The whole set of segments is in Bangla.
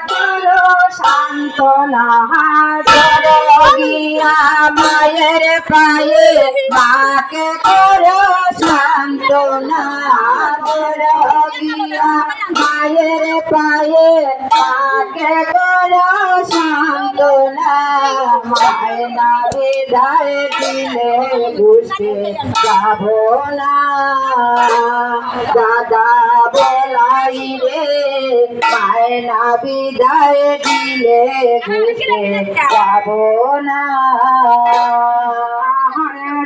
করো সান্ত্বনা গিয়া মায়ের পায়ে মাকে করো সান্ত্বনা গিয়া মায়ের পায়ে মাকে করো সান্ত্বনা মায়না বিদায় দিলে বুঝতে যাব না দাদা বলাই রে মায়না বিদায় দিলে বুঝতে যাব না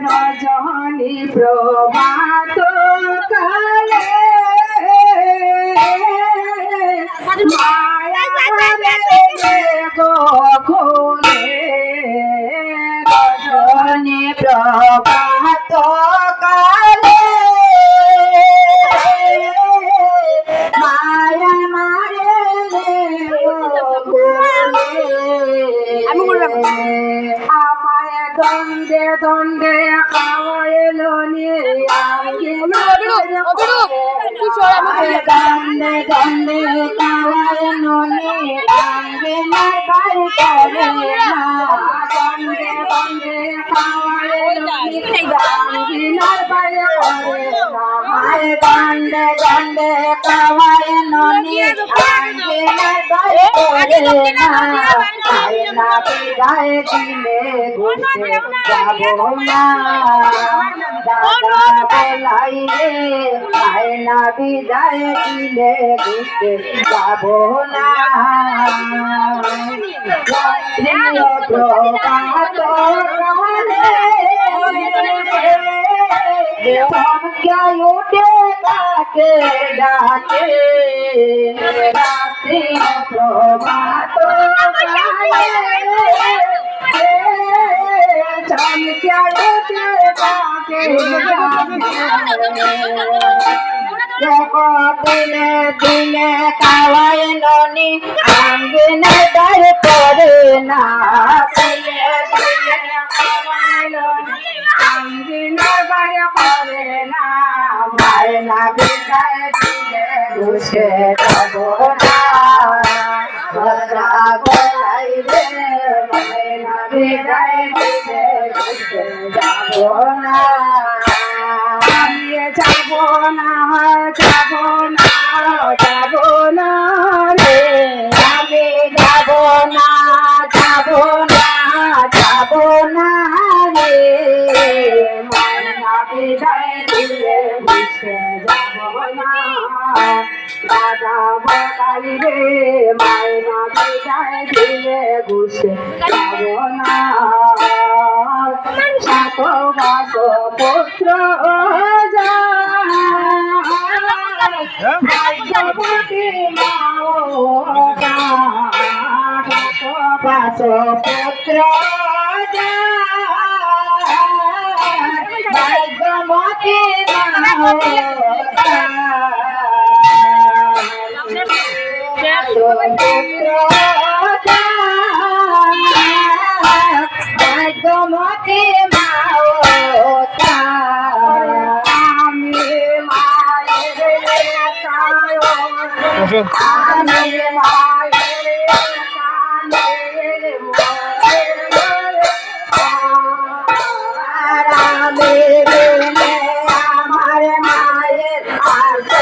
রজনী প্রভাত কালে মায়া গোখলে রজনী প্রভাত কালে মায়া মারে আমায় দণ্ডে দণ্ডে খাওয়াইলো দণ্ডে দণ্ডে খাওয়াইলো আঙ্গিনার বাড়ি করে না দণ্ডে দণ্ডে খাওয়াইলো আঙ্গিনার বাড়ি করে না মায় দণ্ডে দণ্ডে খাওয়াইলো আঙ্গিনার বাড়ি করে না মায়না বিদায় দিলে ঘুরতে যাব না দাদা বলাই রে মায়না বিদায় দিলে ঘুরতে যাব না প্রভাত কালে উঠে তাকে ডাকে রাত্রি প্রভাত চমকিয়া উঠে তাকে দিনে দিনে খাওয়াই ননি আঙ্গিনে দাঁড় করে না আঙ্গিনে দাঁড় করে না মায়না বিদায় দিলে বসে যাব না বলাই রে মায়না বিদায় দিলে বসে যাব না যাব না যাব না যাব না রে আমি যাব না যাব না যাব না রে মায়না বিদায় দিলে বসে যাব না দাদা বলাই রে মায়না বিদায় দিলে বসে যাব না সাত মাস পুত্র ভাগ্যবতী পাঁচ পুত্র ভাগ্যবতী পুত্র ভাগ্যবতী আমার মায়ের আমার মায়ের ভাগ্য